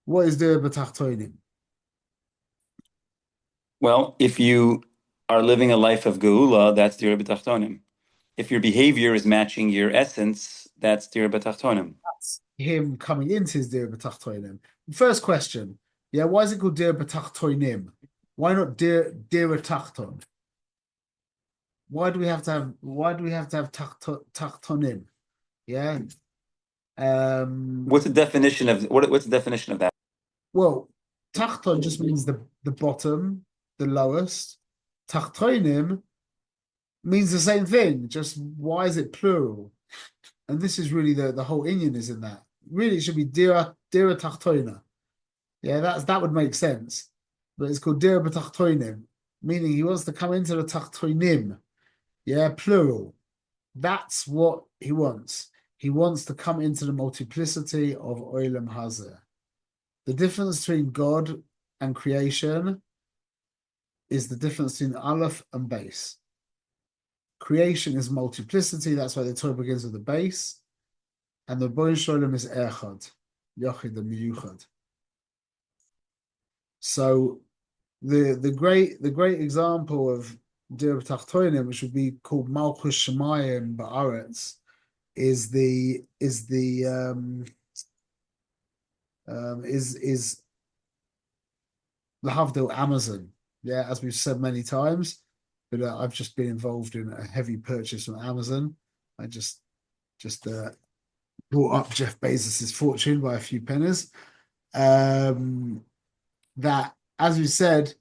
What is Dira B'Tachtonim? Well, if you are living a life of geula, that's Dira B'Tachtonim. If your behavior is matching your essence, that's Dira B'Tachtonim. That's him coming into his Dira B'Tachtonim. First question. Yeah, why is it called Dira B'Tachtonim? Why not Dira Tachton? Why do we have to have Tachtonim? Yeah. What's Um, the definition of what's the definition of that? well, Tachton just means the bottom, the lowest. Tachtonim means the same thing, just why is it plural? And this is really the whole Indian is in that. Really, it should be Dira Tachtona. Yeah, that would make sense. But it's called Dira B'Tachtonim, meaning he wants to come into the Tachtonim. Yeah, plural. That's what he wants. He wants to come into the multiplicity of Olam Hazeh. The difference between God and creation is the difference between Aleph and base. Creation is multiplicity. That's why the Torah begins with the base. And the Boin Sholem is Echad, Yochid and Miyuchad. So the great example of Dira B'Tachtonim, which would be called Malchus Shemayim Ba'aretz, is the Havdil Amazon. Yeah, as we've said many times, but I've just been involved in a heavy purchase from Amazon. I just brought up Jeff Bezos's fortune by a few pennies. Um, that, as you said,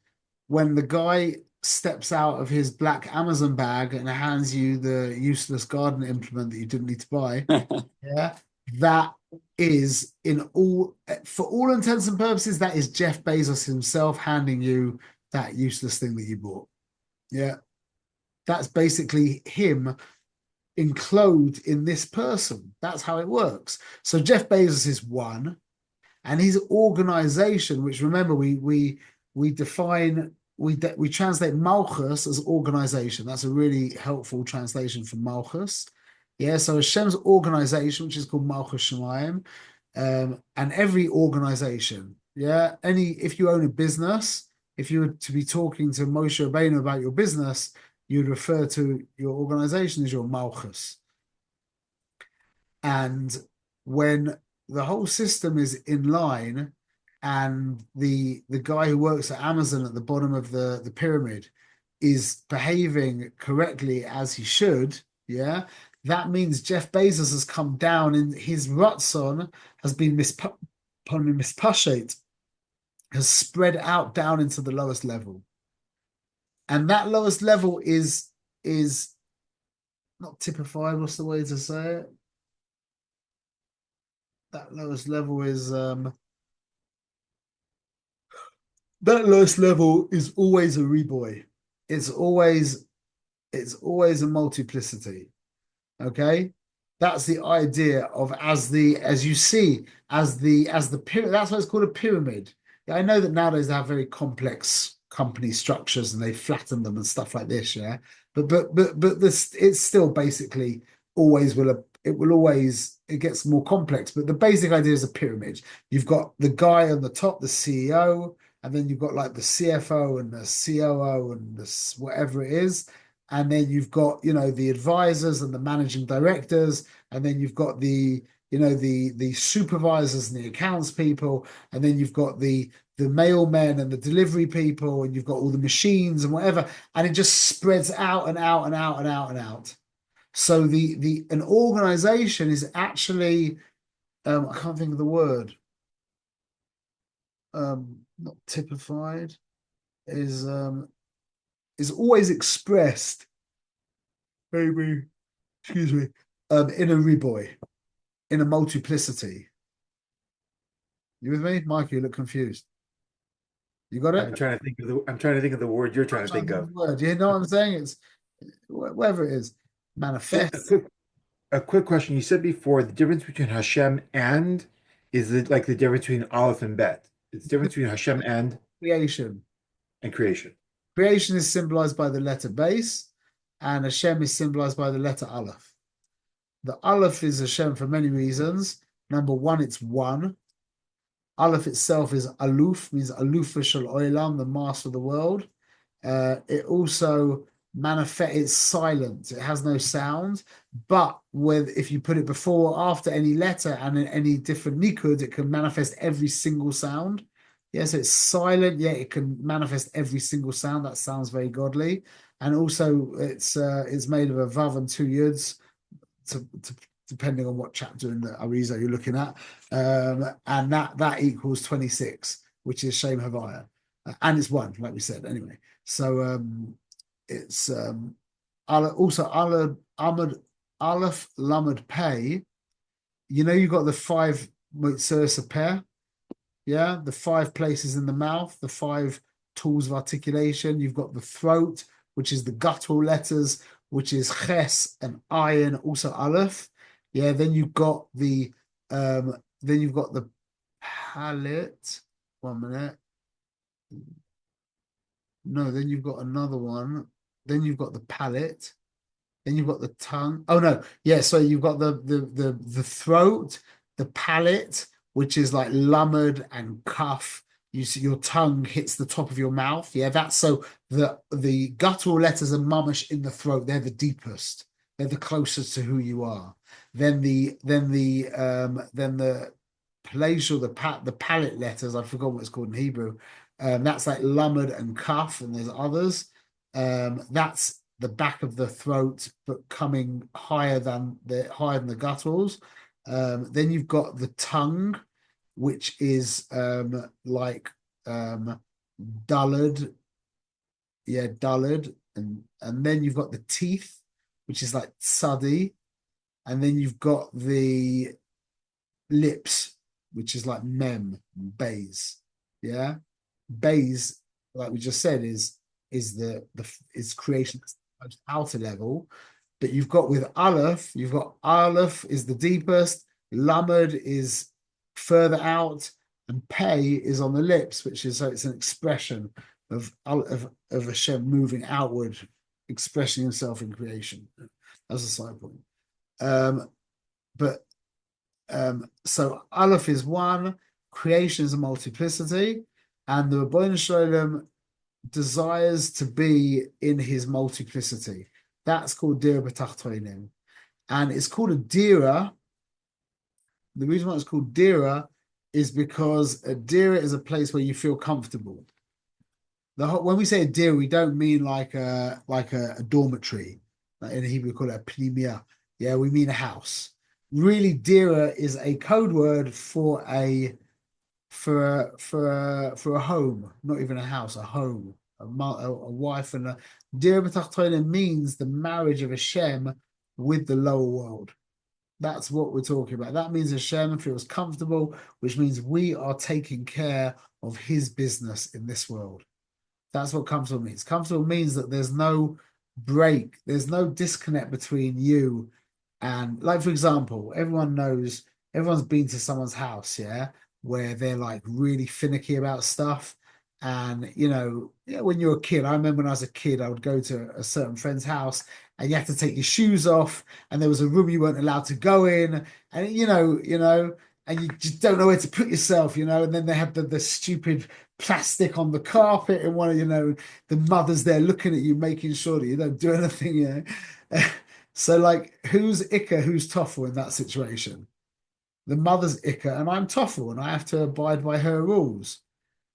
when the guy steps out of his black Amazon bag and hands you the useless garden implement that you didn't need to buy, yeah, that is for all intents and purposes, that is Jeff Bezos himself handing you that useless thing that you bought. Yeah, that's basically him enclosed in this person. That's how it works. So Jeff Bezos is one, and his organization, which remember we define we translate Malchus as organization. That's a really helpful translation for Malchus. Yeah, so Hashem's organization, which is called Malchus Shemayim, and every organization, yeah, if you own a business, if you were to be talking to Moshe Rabbeinu about your business, you'd refer to your organization as your Malchus. And when the whole system is in line and the guy who works at Amazon at the bottom of the pyramid is behaving correctly as he should, yeah, that means Jeff Bezos has come down and his Ratzon has been mispashate, has spread out down into the lowest level. And that lowest level is not typified, what's the way to say it? That lowest level is that lowest level is always a reboy. It's always a multiplicity. Okay. That's the idea of as you see, as the pyramid, that's why it's called a pyramid. Yeah, I know that nowadays they have very complex company structures and they flatten them and stuff like this, yeah. But this it's still basically always will always it gets more complex. But the basic idea is a pyramid. You've got the guy on the top, the CEO, and then you've got like the CFO and the COO and this whatever it is. And then you've got, the advisors and the managing directors, and then you've got the supervisors and the accounts people, and then you've got the mailmen and the delivery people, and you've got all the machines and whatever, and it just spreads out and out and out and out and out. So the an organization is actually I can't think of the word, not typified, is is always expressed, maybe, excuse me, in a reboy, in a multiplicity. You with me, Mike? You look confused. You got it? I'm trying to think of the word you're I'm trying to trying think to think of of. the word. You know what I'm saying? It's whatever it is, So manifest. a quick question. You said before the difference between Hashem and is it like the difference between Aleph and Bet? It's the difference between Hashem Creation. and creation. Creation is symbolized by the letter base, and Hashem is symbolized by the letter Aleph. The Aleph is Hashem for many reasons. Number one, it's one. Aleph itself is Aluf, means Aluf Shel Olam, the master of the world. It also manifest, it's silent, it has no sound, but if you put it before or after any letter and in any different nikud, it can manifest every single sound. Yes, it's silent, yet it can manifest every single sound. That sounds very godly. And also it's made of a vav and two yuds, depending on what chapter in the Arizah you're looking at. And that equals 26, which is Shem Havaya. And it's one, like we said, anyway. So it's also Aleph Lamed Pei. You know, you've got the 5 Mitzvahs pair. Yeah, the 5 places in the mouth, the 5 tools of articulation. You've got the throat, which is the guttural letters, which is Ches and Ayin, also Aleph. Yeah, then you've got the palate. 1 minute. No, then you've got another one. Then you've got the palate. Then you've got the tongue. Oh no, yeah. So you've got the throat, the palate, which is like lamed and cuff. You see your tongue hits the top of your mouth. Yeah, that's so the guttural letters are mamish in the throat. They're the deepest. They're the closest to who you are. Then the palatial, the palate letters. I forgot what it's called in Hebrew. That's like lamed and cuff, and there's others. That's the back of the throat, but coming higher than the gutturals. Then you've got the tongue, which is like dullard, yeah, dullard, and then you've got the teeth, which is like tsadi, and then you've got the lips, which is like mem, bays, yeah, bays, like we just said, is creation outer level. But you've got with Aleph is the deepest, Lamed is further out, and Pei is on the lips, which is, so it's an expression of Hashem moving outward, expressing himself in creation. That's a side point. So Aleph is one, creation is a multiplicity, and the Rebbeinu Shalom desires to be in his multiplicity. That's called Dira B'Tachtonim. And it's called a Dira. The reason why it's called Dira is because a Dira is a place where you feel comfortable. When we say a Dira, we don't mean like a dormitory. Like in Hebrew, we call it a pnimia. Yeah, we mean a house. Really, Dira is a code word for a home, not even a house, a home, a wife, and a Dira B'Tachtonim means the marriage of Hashem with the lower world. That's what we're talking about. That means Hashem feels comfortable, which means we are taking care of his business in this world. That's what comfortable means. Comfortable means that there's no break, there's no disconnect between you and, like, for example, everyone's been to someone's house, yeah, where they're like really finicky about stuff. And when you're a kid, I remember when I was a kid, I would go to a certain friend's house and you had to take your shoes off, and there was a room you weren't allowed to go in, and and you just don't know where to put yourself, and then they have the stupid plastic on the carpet, and the mother's there looking at you, making sure that you don't do anything, So like, who's Ikka, who's Toffel in that situation? The mother's Ikka, and I'm Toffel, and I have to abide by her rules.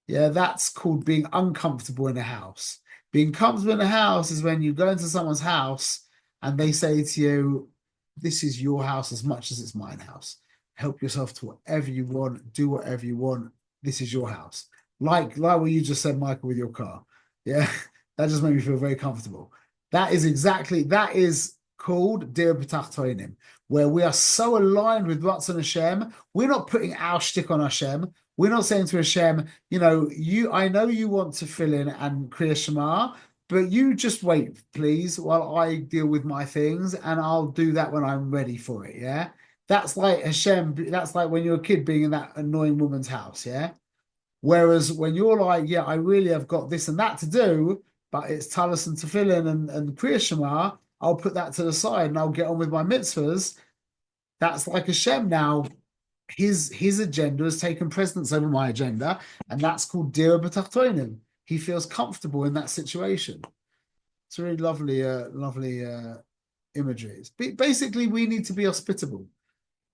Yeah, that's called being uncomfortable in a house. Being comfortable in a house is when you go into someone's house and they say to you, this is your house as much as it's mine house. Help yourself to whatever you want, do whatever you want. This is your house. Like what you just said, Michael, with your car. Yeah, that just made me feel very comfortable. That is called Dira B'Tachtonim, where we are so aligned with Ratzon Hashem. We're not putting our shtick on Hashem. We're not saying to Hashem, I know you want to fill in and Kriya Shema, but you just wait, please, while I deal with my things, and I'll do that when I'm ready for it, yeah? That's like Hashem, that's like when you're a kid being in that annoying woman's house, yeah? Whereas when you're like, yeah, I really have got this and that to do, but it's Talis and Tefillin and Kriya Shema, I'll put that to the side and I'll get on with my mitzvahs. That's like Hashem now his agenda has taken precedence over my agenda, and that's called Dira B'Tachtonim. He feels comfortable in that situation. It's a really lovely imagery. Basically, we need to be hospitable.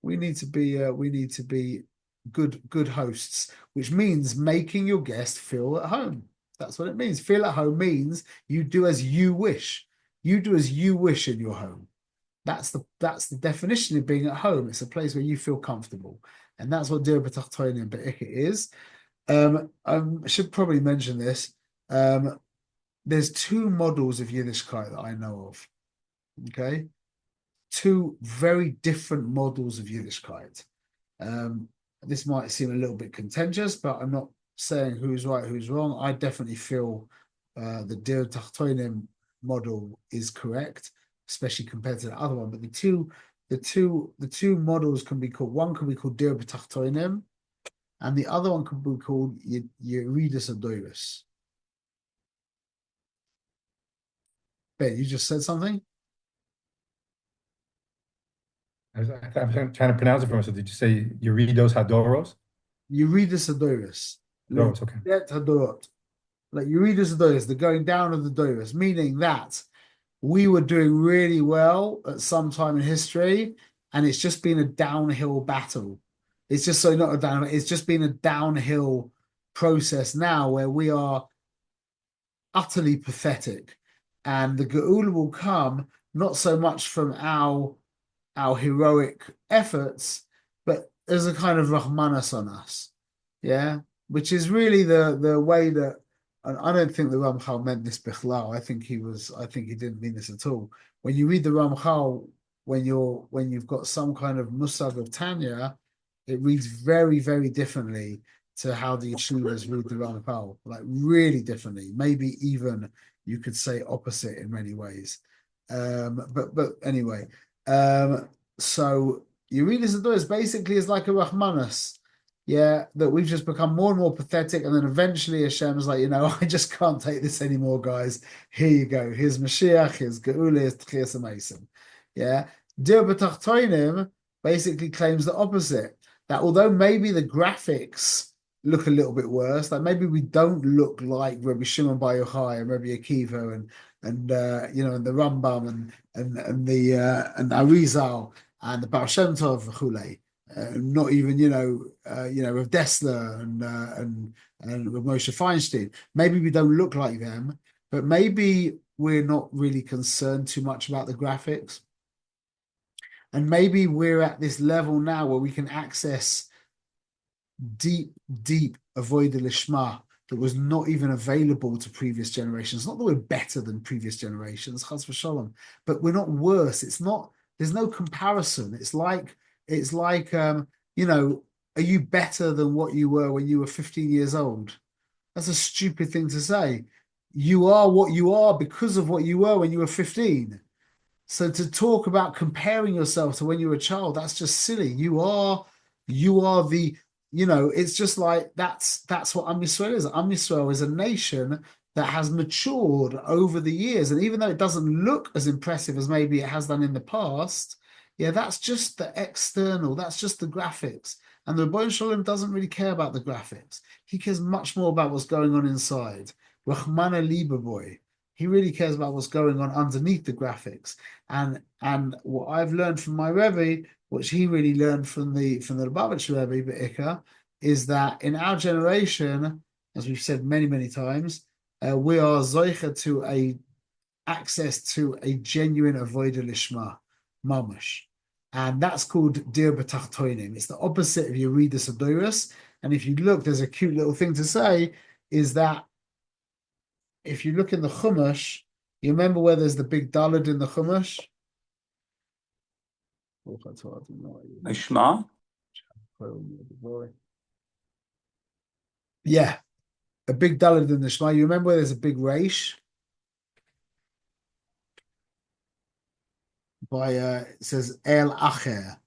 We need to be good hosts, which means making your guest feel at home. That's what it means. Feel at home means you do as you wish. You do as you wish in your home. That's the definition of being at home. It's a place where you feel comfortable, and that's what Dira B'Tachtonim Be'ikah is. I should probably mention this. There's two models of Yiddishkeit that I know of. Okay, two very different models of Yiddishkeit. This might seem a little bit contentious, but I'm not saying who's right, who's wrong. I definitely feel the Dira B'Tachtonim model is correct, especially compared to the other one. But the two models can be called, one can be called Dira B'Tachtonim, and the other one can be called Yeridus Adoris. Ben, you just said something? I'm trying to pronounce it for myself. Did you say Yuridos Hadoros? Yeridus Adoris. Doros, okay. Hadorot. Like Yeridus Adoris, the going down of the Doris, meaning that we were doing really well at some time in history, and it's just been a downhill battle. It's just not a downhill, it's just been a downhill process now where we are utterly pathetic. And the Geula will come not so much from our heroic efforts, but as a kind of Rahmanas on us. Yeah, which is really the way that, and I don't think the Ramchal meant this bichlal. I think he didn't mean this at all. When you read the Ramchal, when you've got some kind of musag of Tanya, it reads very, very differently to how the yeshivas read the Ramchal, like really differently. Maybe even you could say opposite in many ways. But anyway, so you read this is basically is like a Rahmanas. Yeah, that we've just become more and more pathetic, and then eventually Hashem's like, I just can't take this anymore, guys. Here you go. Here's Mashiach, here's Geula, here's Tchias HaMesim. Yeah, Dira B'Tachtonim basically claims the opposite. That although maybe the graphics look a little bit worse, like maybe we don't look like Rabbi Shimon Bar Yochai and Rabbi Akiva and the Rambam and the Arizal and the Baal Shem Tov Chulei. Not even Rav Dessler and Rav Moshe Feinstein. Maybe we don't look like them, but maybe we're not really concerned too much about the graphics, and maybe we're at this level now where we can access deep avodah lishma that was not even available to previous generations. Not that we're better than previous generations, chas v'shalom, but we're not worse. It's not. There's no comparison. It's like. Are you better than what you were when you were 15 years old? That's a stupid thing to say. You are what you are because of what you were when you were 15. So to talk about comparing yourself to when you were a child, that's just silly. You are it's just like that's what Am Yisrael is. Am Yisrael is a nation that has matured over the years. And even though it doesn't look as impressive as maybe it has done in the past, yeah, that's just the external. That's just the graphics. And the Rebbeinu Shalom doesn't really care about the graphics. He cares much more about what's going on inside. Rahmana Liba boy. He really cares about what's going on underneath the graphics. And what I've learned from my Rebbe, which he really learned from the Lubavitcher Rebbe, Be'ikah, is that in our generation, as we've said many, many times, we are zoicha to access to a genuine avodah lishma. Mamash. And that's called Dira B'Tachtonim. It's the opposite of Yeridus Adoros. And if you look, there's a cute little thing to say, is that if you look in the Chumash, you remember where there's the big Daled in the Chumash? Ishma? Yeah, a big Daled in the Shema. You remember where there's a big Reish? It says El Acher,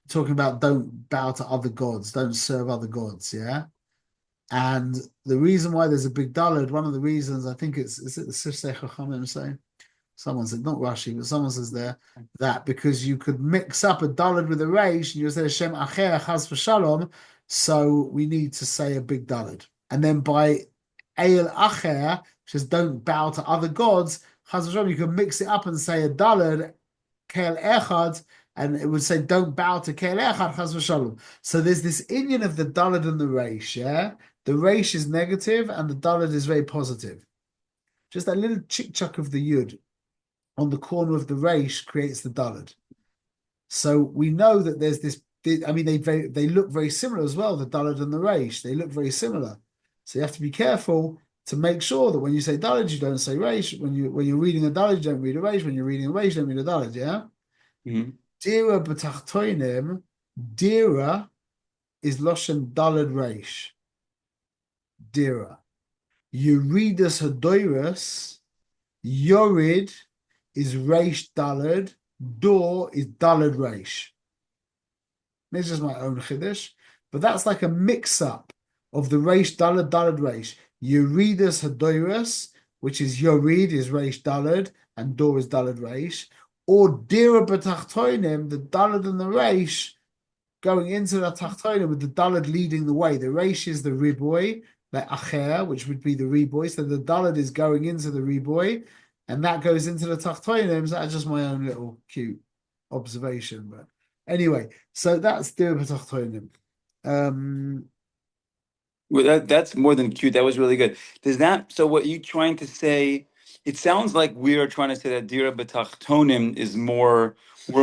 talking about don't bow to other gods, don't serve other gods, yeah. And the reason why there's a big dalad, one of the reasons, I think is it the Sifsei Chachamim saying? Someone said, not Rashi, but someone says there that because you could mix up a dalad with a reish, and you say Hashem acher chas v'shalom, so we need to say a big dalad. And then by eil acher, which is don't bow to other gods, chas v'shalom, you can mix it up and say a dalad kel echad, and it would say don't bow to kel echad chas v'shalom. So there's this inyan of the dalad and the reish. Yeah, the reish is negative and the dalad is very positive. Just that little chick-chuck of the yud on the corner of the reish creates the dalad. So we know that there's this. I mean, they look very similar as well. The dalad and the reish, they look very similar. So you have to be careful to make sure that when you say dalad, you don't say reish. When you're reading a dalad, you don't read a reish. When you're reading a reish, you don't read a dalad. Yeah. Mhm. Dira B'Tachtonim. Dira is loshen dalad reish. Dira. Yuridas hadoiras. Yorid is reish dalad. Dor is dalad reish. This is my own chiddush, but that's like a mix-up of the reish dalad dalad reish. Yuridas hadoiras, which is yorid is reish dalad and dor is dalad reish, or dira b'tachtonim, the dalad and the reish going into the tachtonim with the dalad leading the way. The reish is the riboy, the acher, which would be the riboy. So the dalad is going into the riboy, and that goes into the tachtonim. So that's just my own little cute observation. But anyway, so that's Dira B'Tachtonim. Well, that's more than cute. That was really good. So what you trying to say, it sounds like we are trying to say that Dira B'Tachtonim is we're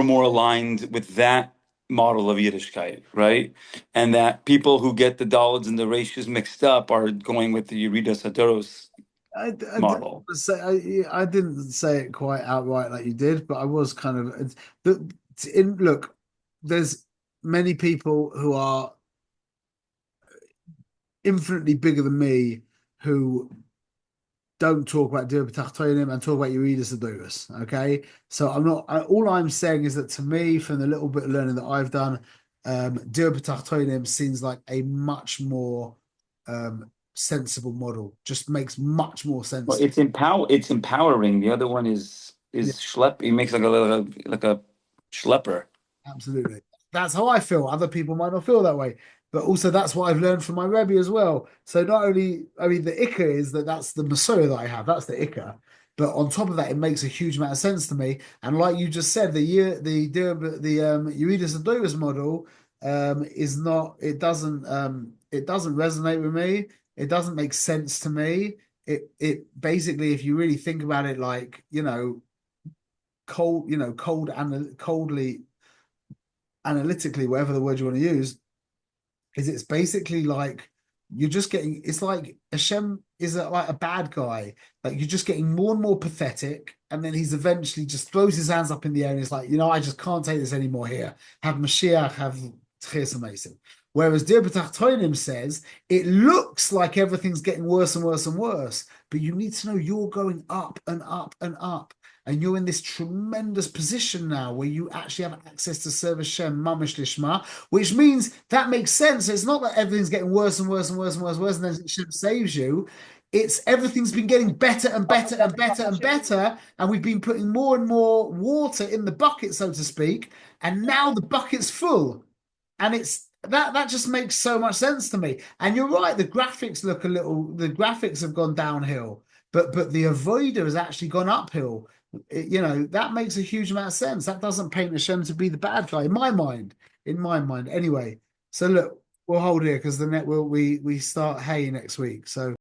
more aligned with that model of Yiddishkeit, right? And that people who get the dalads and the ratios mixed up are going with the Yeridas Hadoros model. I didn't say it quite outright like you did, but I was kind of look. There's many people who are infinitely bigger than me who don't talk about Dira B'Tachtonim and talk about Yeridas Hadoros. Okay, so I'm not. All I'm saying is that to me, from the little bit of learning that I've done, Dira B'Tachtonim seems like a much more sensible model. Just makes much more sense. Well, it's empowering. The other one is schlep. He makes like a schlepper. Absolutely. That's how I feel. Other people might not feel that way. But also that's what I've learned from my Rebbe as well. So not only, I mean, the Ikka is that's the Masorah that I have. That's the Ikka. But on top of that, it makes a huge amount of sense to me. And like you just said, the Yeridas Hadoros model is not. It doesn't resonate with me. It doesn't make sense to me. It basically, if you really think about it, like coldly analytically, whatever the word you want to use, it's basically like you're just getting. It's like Hashem is like a bad guy. Like you're just getting more and more pathetic, and then he's eventually just throws his hands up in the air and it's like, I just can't take this anymore. Here, have Mashiach, have Tchias Mason. Whereas Dira B'Tachtonim says it looks like everything's getting worse and worse and worse, but you need to know you're going up and up and up. And you're in this tremendous position now where you actually have access to serve Hashem mamish lishma, which means that makes sense. It's not that everything's getting worse and worse and worse and worse and worse, and then Hashem saves you. It's everything's been getting better and better and better and better, and we've been putting more and more water in the bucket, so to speak, and now the bucket's full, and it's that just makes so much sense to me. And you're right, the graphics have gone downhill, but the avodah has actually gone uphill. That makes a huge amount of sense. That doesn't paint Hashem to be the bad guy in my mind. Anyway, so look, we'll hold here because the we start hay next week. So